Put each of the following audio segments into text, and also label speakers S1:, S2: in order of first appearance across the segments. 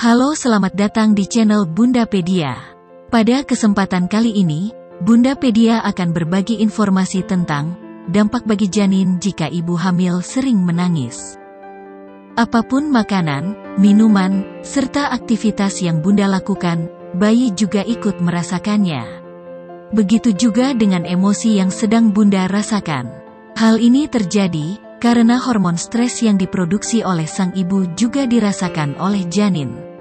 S1: Halo, selamat datang di channel Bundapedia. Pada kesempatan kali ini, Bundapedia akan berbagi informasi tentang dampak bagi janin jika ibu hamil sering menangis. Apapun makanan, minuman, serta aktivitas yang Bunda lakukan, bayi juga ikut merasakannya. Begitu juga dengan emosi yang sedang Bunda rasakan. Hal ini terjadi karena hormon stres yang diproduksi oleh sang ibu juga dirasakan oleh janin.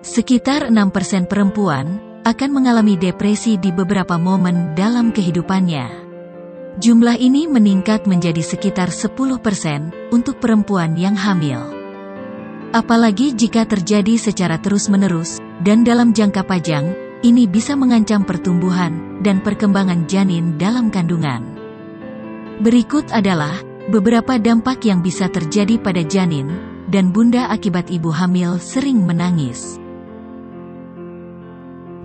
S1: Sekitar 6% perempuan akan mengalami depresi di beberapa momen dalam kehidupannya. Jumlah ini meningkat menjadi sekitar 10% untuk perempuan yang hamil. Apalagi jika terjadi secara terus-menerus dan dalam jangka panjang, ini bisa mengancam pertumbuhan dan perkembangan janin dalam kandungan. Berikut adalah beberapa dampak yang bisa terjadi pada janin dan bunda akibat ibu hamil sering menangis.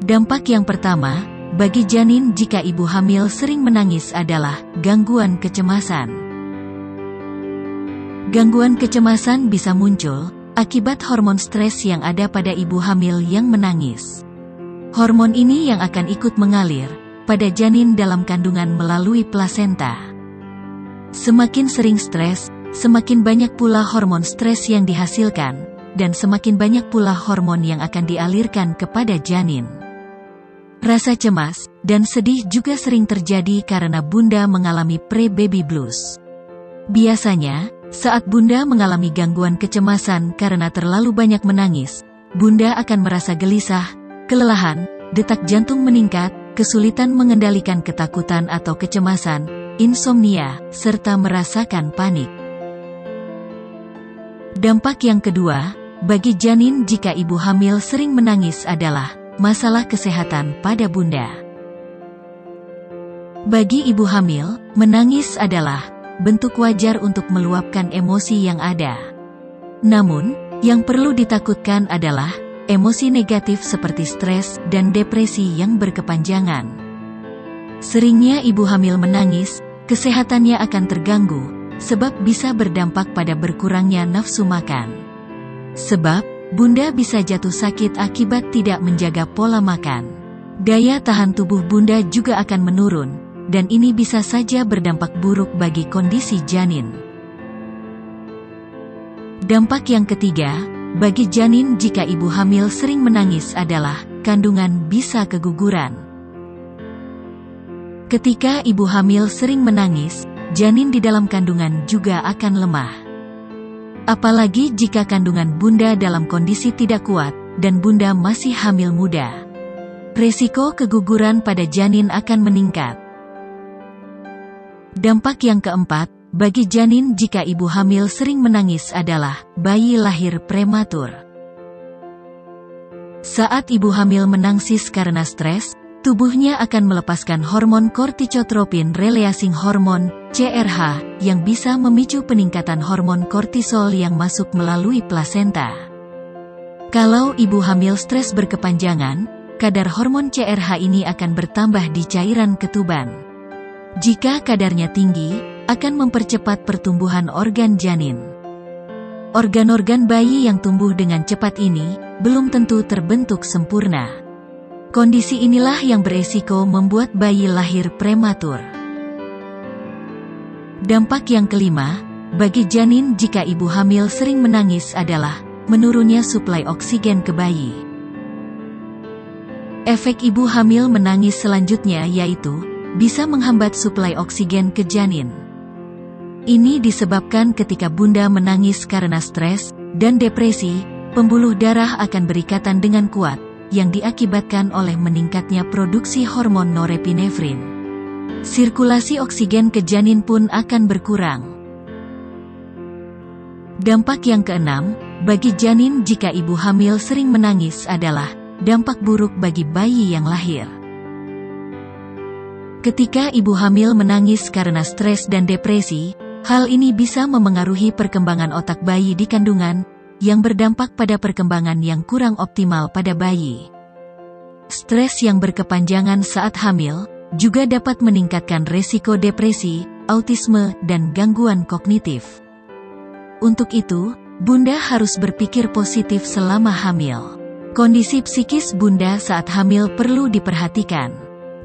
S1: Dampak yang pertama, bagi janin jika ibu hamil sering menangis adalah gangguan kecemasan. Gangguan kecemasan bisa muncul akibat hormon stres yang ada pada ibu hamil yang menangis. Hormon ini yang akan ikut mengalir pada janin dalam kandungan melalui plasenta. Semakin sering stres, semakin banyak pula hormon stres yang dihasilkan, dan semakin banyak pula hormon yang akan dialirkan kepada janin. Rasa cemas dan sedih juga sering terjadi karena bunda mengalami pre-baby blues. Biasanya, saat bunda mengalami gangguan kecemasan karena terlalu banyak menangis, bunda akan merasa gelisah, kelelahan, detak jantung meningkat, kesulitan mengendalikan ketakutan atau kecemasan, insomnia, serta merasakan panik. Dampak yang kedua, bagi janin jika ibu hamil sering menangis adalah masalah kesehatan pada bunda. Bagi ibu hamil, menangis adalah bentuk wajar untuk meluapkan emosi yang ada. Namun, yang perlu ditakutkan adalah emosi negatif seperti stres dan depresi yang berkepanjangan. Seringnya ibu hamil menangis, kesehatannya akan terganggu, sebab bisa berdampak pada berkurangnya nafsu makan. Sebab, bunda bisa jatuh sakit akibat tidak menjaga pola makan. Daya tahan tubuh bunda juga akan menurun, dan ini bisa saja berdampak buruk bagi kondisi janin. Dampak yang ketiga, bagi janin jika ibu hamil sering menangis adalah kandungan bisa keguguran. Ketika ibu hamil sering menangis, janin di dalam kandungan juga akan lemah. Apalagi jika kandungan bunda dalam kondisi tidak kuat, dan bunda masih hamil muda. Resiko keguguran pada janin akan meningkat. Dampak yang keempat, bagi janin jika ibu hamil sering menangis adalah bayi lahir prematur. Saat ibu hamil menangis karena stres, tubuhnya akan melepaskan hormon korticotropin releasing hormone, CRH, yang bisa memicu peningkatan hormon kortisol yang masuk melalui plasenta. Kalau ibu hamil stres berkepanjangan, kadar hormon CRH ini akan bertambah di cairan ketuban. Jika kadarnya tinggi, akan mempercepat pertumbuhan organ janin. Organ-organ bayi yang tumbuh dengan cepat ini, belum tentu terbentuk sempurna. Kondisi inilah yang beresiko membuat bayi lahir prematur. Dampak yang kelima, bagi janin jika ibu hamil sering menangis adalah menurunnya suplai oksigen ke bayi. Efek ibu hamil menangis selanjutnya yaitu bisa menghambat suplai oksigen ke janin. Ini disebabkan ketika bunda menangis karena stres dan depresi, pembuluh darah akan berikatan dengan kuat, yang diakibatkan oleh meningkatnya produksi hormon norepinefrin. Sirkulasi oksigen ke janin pun akan berkurang. Dampak yang keenam, bagi janin jika ibu hamil sering menangis adalah dampak buruk bagi bayi yang lahir. Ketika ibu hamil menangis karena stres dan depresi, hal ini bisa memengaruhi perkembangan otak bayi di kandungan, yang berdampak pada perkembangan yang kurang optimal pada bayi. Stres yang berkepanjangan saat hamil juga dapat meningkatkan resiko depresi, autisme, dan gangguan kognitif. Untuk itu, Bunda harus berpikir positif selama hamil. Kondisi psikis Bunda saat hamil perlu diperhatikan.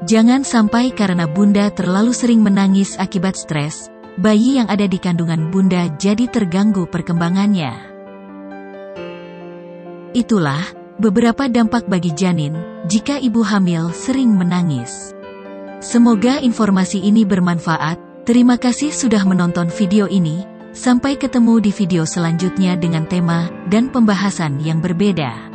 S1: Jangan sampai karena Bunda terlalu sering menangis akibat stres, bayi yang ada di kandungan Bunda jadi terganggu perkembangannya. Itulah beberapa dampak bagi janin jika ibu hamil sering menangis. Semoga informasi ini bermanfaat. Terima kasih sudah menonton video ini. Sampai ketemu di video selanjutnya dengan tema dan pembahasan yang berbeda.